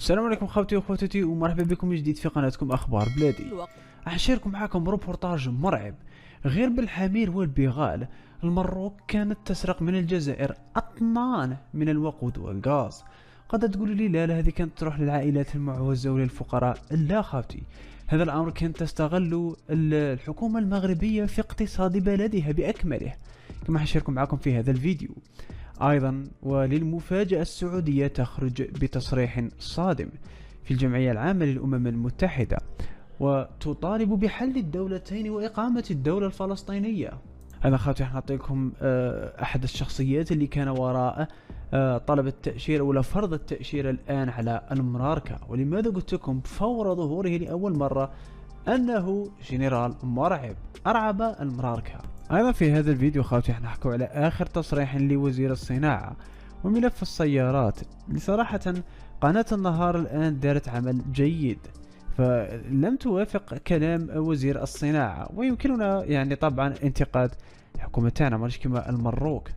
السلام عليكم خوتي وخواتاتي، ومرحبا بكم من جديد في قناتكم اخبار بلادي. راح نشارك معكم روبورتاج مرعب. غير بالحمير والبغال، المروك كانت تسرق من الجزائر اطنان من الوقود والغاز. قد تقول لي لا هذه كانت تروح للعائلات المعوزه وللفقراء. لا خاوتي، هذا الامر كانت تستغل الحكومه المغربيه في اقتصاد بلدها باكمله، كما حنشارك معكم في هذا الفيديو. أيضا وللمفاجأة السعودية تخرج بتصريح صادم في الجمعية العامة للأمم المتحدة، وتطالب بحل الدولتين وإقامة الدولة الفلسطينية. أنا خاطر نعطيكم أحد الشخصيات اللي كان وراء طلب التأشيرة ولا فرض التأشيرة الآن على المراركة. ولماذا قلت لكم فور ظهوره لأول مرة أنه جنرال مرعب أرعب المراركة؟ أيضا في هذا الفيديو خاوتي حنحكوا على آخر تصريح لوزير الصناعة وملف السيارات. بصراحة قناة النهار الآن دارت عمل جيد، فلم توافق كلام وزير الصناعة، ويمكننا يعني طبعا انتقاد الحكومة تاعنا مش كما المروك.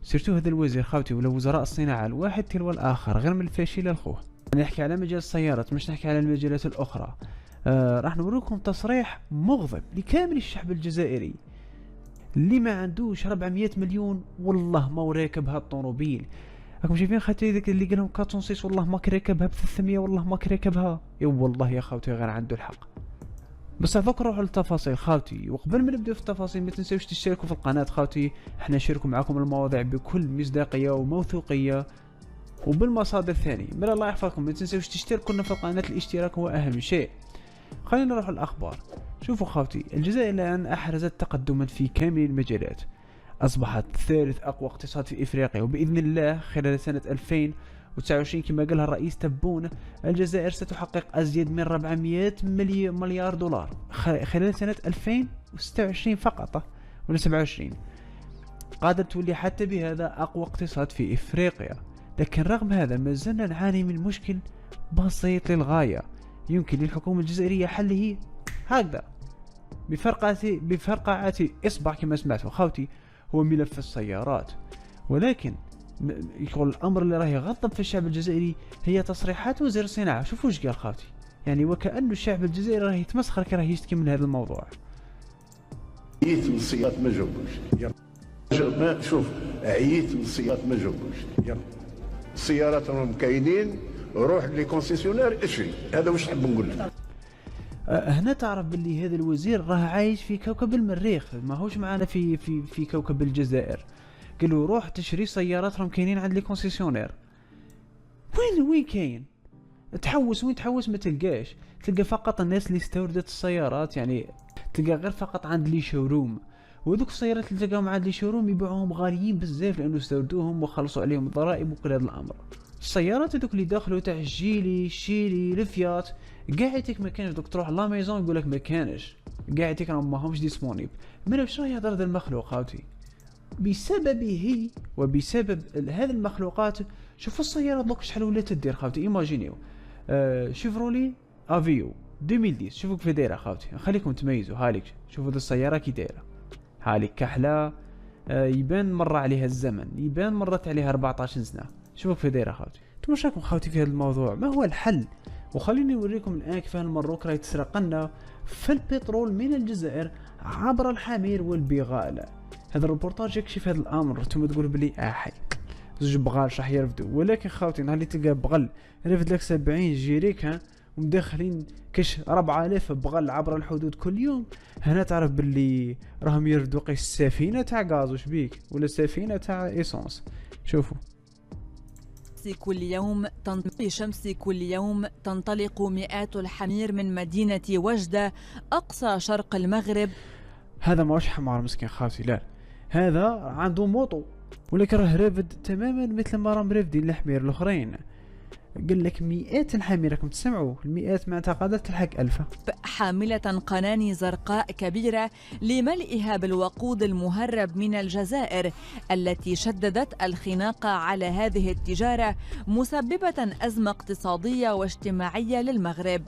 سيرتو هذا الوزير خاوتي ولا وزراء الصناعة الواحد تلو الآخر غير من الفاشل للخوه. نحكي على مجال السيارات مش نحكي على المجالات الأخرى. راح نوريكم تصريح مغضب لكامل الشعب الجزائري اللي ما عندوش 400 مليون والله ما راكب هالطوموبيل. راكم شايفين خاطري ذاك اللي قالهم 406 والله ما راكبها ب 300 والله ما راكبها. اي والله يا خاوتي غير عنده الحق. بس هذوك نروحوا للتفاصيل خاوتي، وقبل ما نبداو في التفاصيل ما تنساوش تشتركوا في القناه خاوتي. احنا نشاركوا معكم المواضيع بكل مصداقيه وموثوقيه وبالمصادر الثانيه. من الله يحفظكم ما تنساوش تشتركوا لنا في القناه، الاشتراك هو اهم شيء. خلينا نروح الأخبار. شوفوا خاوتي، الجزائر الآن أحرزت تقدما في كامل المجالات، أصبحت ثالث أقوى اقتصاد في إفريقيا، وبإذن الله خلال سنة 2029 كما قالها الرئيس تبون الجزائر ستحقق أزيد من 400 مليار دولار خلال سنة 2026 فقط ولا 27. قادر تولي حتى بهذا أقوى اقتصاد في إفريقيا. لكن رغم هذا ما زلنا نعاني من مشكل بسيط للغاية يمكن للحكومة الجزائرية حله هكذا بفرقعة إصبع كما سمعتوا خاوتي، هو ملف السيارات. ولكن يقول الأمر اللي راه يغضب في الشعب الجزائري هي تصريحات وزير الصناعة. شوفوا ايش قال خاوتي، يعني وكأنه الشعب الجزائري راه يتمسخر كي راه يشتكي من هذا الموضوع. عييت من السيارات ما جاوبوش. شوف عييت من السيارات ما جاوبوش. السيارات راهم كاينين، روح لي كونسيسيونير اشري. هذا واش نحب نقول لك. هنا تعرف باللي هذا الوزير راه عايش في كوكب المريخ، ماهوش معنا في كوكب الجزائر. قالوا روح تشري سيارات راهم كاينين عند لي كونسيسيونير. وين كاين؟ تحوس وين تحوس ما تلقاش. تلقى فقط الناس اللي استوردت السيارات، يعني تلقى غير فقط عند لي شوروم، وذوك السيارات اللي تلقاهم عند لي شوروم يبيعوهم غاليين بزاف لانه استوردوهم وخلصوا عليهم الضرائب وكل هذا الامر. السيارات هذوك اللي داخلوا تاع الجيلي شيلي الفيات قاعدتك ما كانش، دوك تروح لا ميزون يقول لك ما كانش، قاعدتك راهم ماهمش ديسپونيبل. من واش راه يهضر هذا المخلوق خاوتي؟ بسببه وبسبب هذه المخلوقات. شوفوا السيارات دوك شحال ولات تدير خاوتي. ايماجينيو شيفرولي افيو 2010 شوفوا كيف دايره خاوتي. خليكم تميزوا هاليك. شوفوا هذه السياره كي دايره هاليك كحله. يبان مر عليها الزمن، يبان مرت عليها 14 سنه. شوفوا كيف دايره خاوتي. انتم واش راكم خاوتي في هذا الموضوع؟ ما هو الحل؟ وخليني نوريكم الان كيف المروك راهي تسرق لنا في البترول من الجزائر عبر الحمير والبغال. هذا الروبورتاج يكشف هذا الامر. انتم تقولوا بلي احي زوج بغال راح يرفدوا، ولكن خاوتي نهار اللي تلقى بغل رفد لك 70 جيريكان ومدخلين كاش 4000 بغل عبر الحدود كل يوم، هنا تعرف باللي راهم يرفدوا قيس سفينه تاع غاز وش بيك ولا سفينه تاع ايسونس. شوفوا بشمس كل يوم تنطلق مئات الحمير من مدينة وجدة أقصى شرق المغرب. هذا ماهوش حمار مسكين خاوتي، لا هذا عنده موطو، ولكن راه رافد تماما مثل ما راهم رافدين الحمير الاخرين. قال لك مئات الحمير، راكم تسمعوا المئات معناتها قادرة تلحق 1000. حاملة قناني زرقاء كبيرة لملئها بالوقود المهرب من الجزائر التي شددت الخناق على هذه التجارة، مسببة أزمة اقتصادية واجتماعية للمغرب.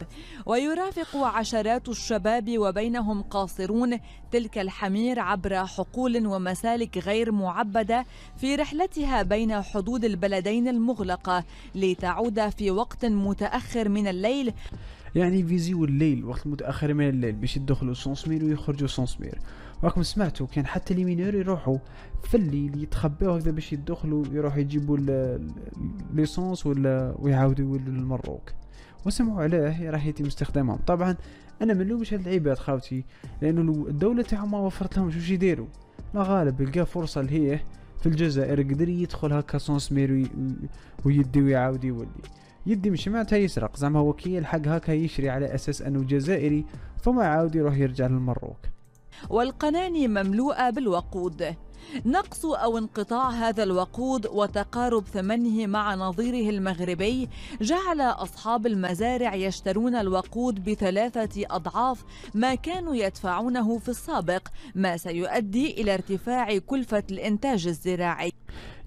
ويرافق عشرات الشباب وبينهم قاصرون تلك الحمير عبر حقول ومسالك غير معبدة في رحلتها بين حدود البلدين المغلقة لتعود العودة في وقت متأخر من الليل. يعني يفيزيو الليل وقت متأخر من الليل باش يدخلوا سونسمير ويخرجوا سونسمير. راكم سمعتوا كان حتى لي مينور يروحوا في الليل يتخباو هكذا باش يدخلوا يروحوا يجيبوا ليسونس ولا ويعاودوا يولوا للمروك، وسمعوا عليه راح يتم استخدامهم. طبعا انا من لومش هاد العباد خاوتي، لانه الدوله تاعهم ما وفرت لهم واش يديروا. لا غالب لقى فرصه لهيه في الجزائر يقدر يدخل هكا سونسمير ويدي ويعاود يولي. يدي مش معناتها يسرق، زعما هو كي يلحق هكا يشري على اساس انه جزائري، فما يعاود يروح يرجع للمروك. والقناني مملوءة بالوقود. نقص أو انقطاع هذا الوقود وتقارب ثمنه مع نظيره المغربي جعل أصحاب المزارع يشترون الوقود ب3 أضعاف ما كانوا يدفعونه في السابق، ما سيؤدي إلى ارتفاع كلفة الإنتاج الزراعي.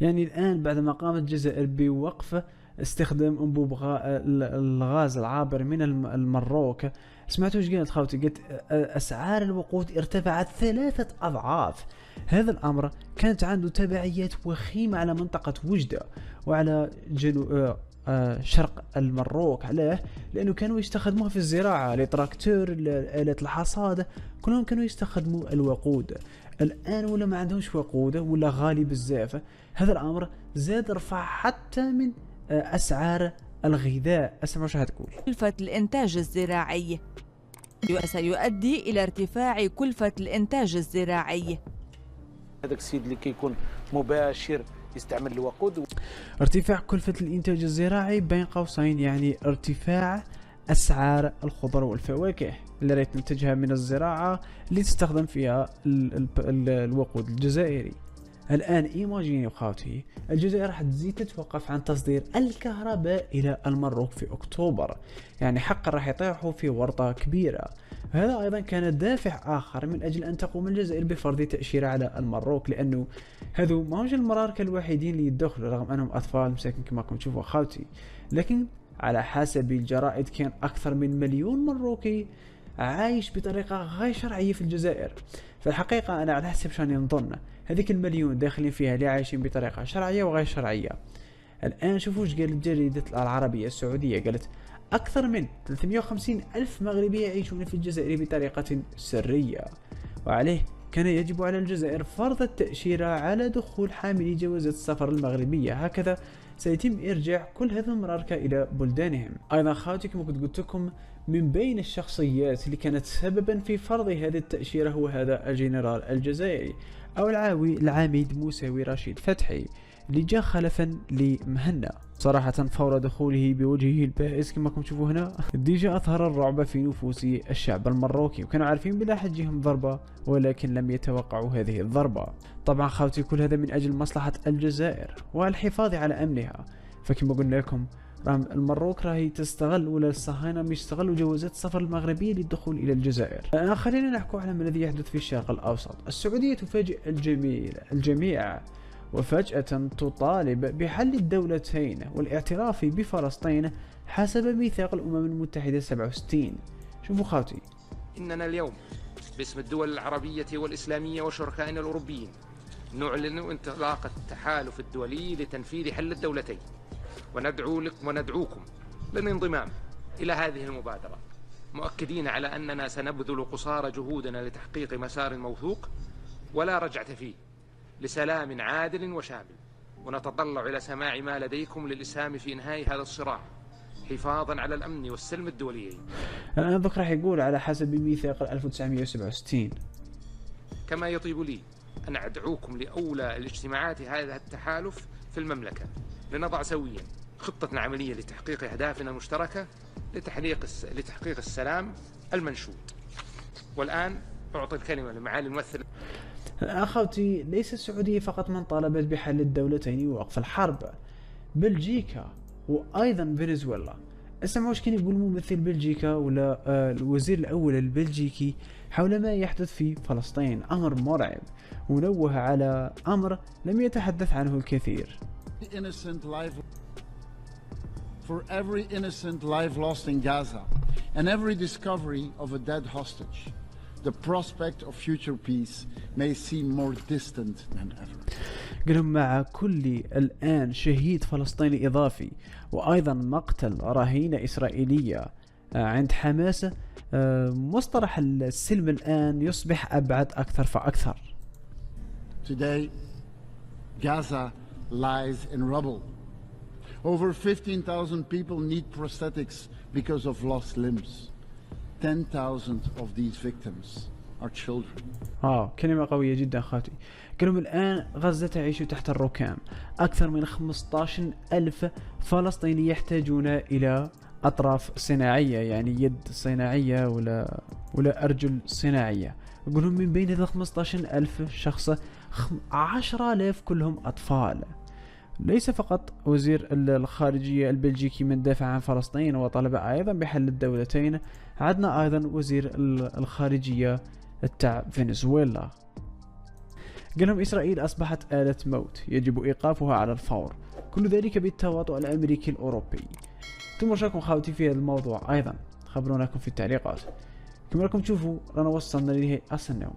يعني الآن بعدما قامت الجزائر بوقف استخدام أنبوب الغاز العابر من المروك، سمعتوا ايش قالت خاوتي؟ قالت أسعار الوقود ارتفعت 3 أضعاف. هذا الأمر كانت عنده تبعيات وخيمة على منطقة وجدة وعلى شرق المروك. علاه؟ لأنه كانوا يستخدموها في الزراعة، التراكتور، آلات الحصاد، كلهم كانوا يستخدموا الوقود. الآن ولا ما عندهمش وقود ولا غالي بزاف. هذا الأمر زاد رفع حتى من أسعار الغذاء. اسمعوا وش هتقول. كلفة الإنتاج الزراعي سيؤدي إلى ارتفاع كلفة الإنتاج الزراعي. هذاك السيد اللي كيكون مباشر يستعمل الوقود. ارتفاع كلفة الإنتاج الزراعي بين قوسين يعني ارتفاع أسعار الخضر والفواكه اللي راهي تنتجها من الزراعة اللي تستخدم فيها الوقود الجزائري. الآن إيماجيني خاوتي، الجزائر راح تزيد تتوقف عن تصدير الكهرباء إلى المروك في أكتوبر، يعني حقا راح يطيحوا في ورطة كبيرة. هذا أيضا كان دافع آخر من أجل أن تقوم الجزائر بفرض تأشيرة على المروك، لأنه هذو ما هوش المراركة الوحيدين اللي يدخلوا رغم أنهم أطفال مساكين كما راكم تشوفوا خاوتي، لكن على حسب الجرائد كان أكثر من 1,000,000 مروكي عايش بطريقة غير شرعية في الجزائر. فالحقيقة أنا على حسب شاني نظن هذيك 1,000,000 داخلين فيها اللي عايشين بطريقة شرعية وغير شرعية. الآن شوفوا ايش قالت جريدة العربية السعودية، قالت أكثر من 350,000 مغربي يعيشون في الجزائر بطريقة سرية، وعليه كان يجب على الجزائر فرض التأشيرة على دخول حاملي جوازات السفر المغربية، هكذا سيتم إرجاع كل هذه المراركة إلى بلدانهم. أيضا خاوتي كما كنت قلت لكم، من بين الشخصيات اللي كانت سببا في فرض هذه التأشيرة هو هذا الجنرال الجزائري أو العميد موسوي رشيد فتحي اللي جاء خلفا لمهنا. صراحة فور دخوله بوجهه البائس كما راكم تشوفوا هنا ديجا أظهر الرعب في نفوس الشعب المروكي، وكانوا عارفين بلا حجهم ضربة ولكن لم يتوقعوا هذه الضربة. طبعا خاوتي كل هذا من أجل مصلحة الجزائر والحفاظ على أمنها. فكما قلنا لكم المروك راهي تستغل ولا الصهاينة يستغلوا جوازات السفر المغربية للدخول إلى الجزائر. خلينا نحكي على ما الذي يحدث في الشرق الأوسط. السعودية تفاجئ الجميع وفجأة تطالب بحل الدولتين والاعتراف بفلسطين حسب ميثاق الأمم المتحدة 67. شوفوا خاوتي، إننا اليوم باسم الدول العربية والإسلامية وشركائنا الأوروبيين نعلن انطلاق التحالف الدولي لتنفيذ حل الدولتين، وندعوكم للانضمام إلى هذه المبادرة، مؤكدين على أننا سنبذل قصارى جهودنا لتحقيق مسار موثوق ولا رجعة فيه لسلام عادل وشامل، ونتطلع إلى سماع ما لديكم للإسهام في إنهاء هذا الصراع حفاظا على الأمن والسلم الدوليين. الآن ذكر راح يقول على حسب ميثاق 1967. كما يطيب لي أن أدعوكم لأولى الاجتماعات هذا التحالف في المملكة لنضع سويا خطة عملية لتحقيق أهدافنا المشتركة لتحقيق السلام المنشود. والآن أعطي الكلمة لمعالي الممثل. أخوتي، ليس السعودية فقط من طالبت بحل الدولتين ووقف الحرب، بلجيكا وأيضا فنزويلا. اسمعوا ايش كان يقول ممثل بلجيكا ولا الوزير الأول البلجيكي حول ما يحدث في فلسطين. أمر مرعب، ونوه على أمر لم يتحدث عنه الكثير. For every innocent life lost in Gaza and every discovery of a dead hostage, the prospect of future peace may seem more distant than ever. قال لهم مع كل الآن شهيد فلسطيني إضافي وأيضا مقتل رهينة إسرائيلية عند حماس، مصطلح السلم الآن يصبح أبعد أكثر فأكثر. Today, Gaza lies in rubble. Over 15,000 people need prosthetics because of lost limbs. 10,000 of these victims are children. كلمة قوية جدا خاتي. قالوا الآن غزة تعيش تحت الركام. أكثر من 15,000 فلسطيني يحتاجون إلى أطراف صناعية، يعني يد صناعية ولا أرجل صناعية. يقولون من بين هذا 15,000 شخص 10,000 كلهم أطفال. ليس فقط وزير الخارجية البلجيكي من دافع عن فلسطين وطلب أيضا بحل الدولتين، عدنا أيضا وزير الخارجية تاع فنزويلا. قال لهم إسرائيل أصبحت آلة موت يجب إيقافها على الفور، كل ذلك بالتواطؤ الأمريكي الأوروبي. ثم رشاكم خاوتي في هذا الموضوع أيضا، خبروناكم في التعليقات. كما راكم تشوفوا رانا وصلنا لنهاية النوم.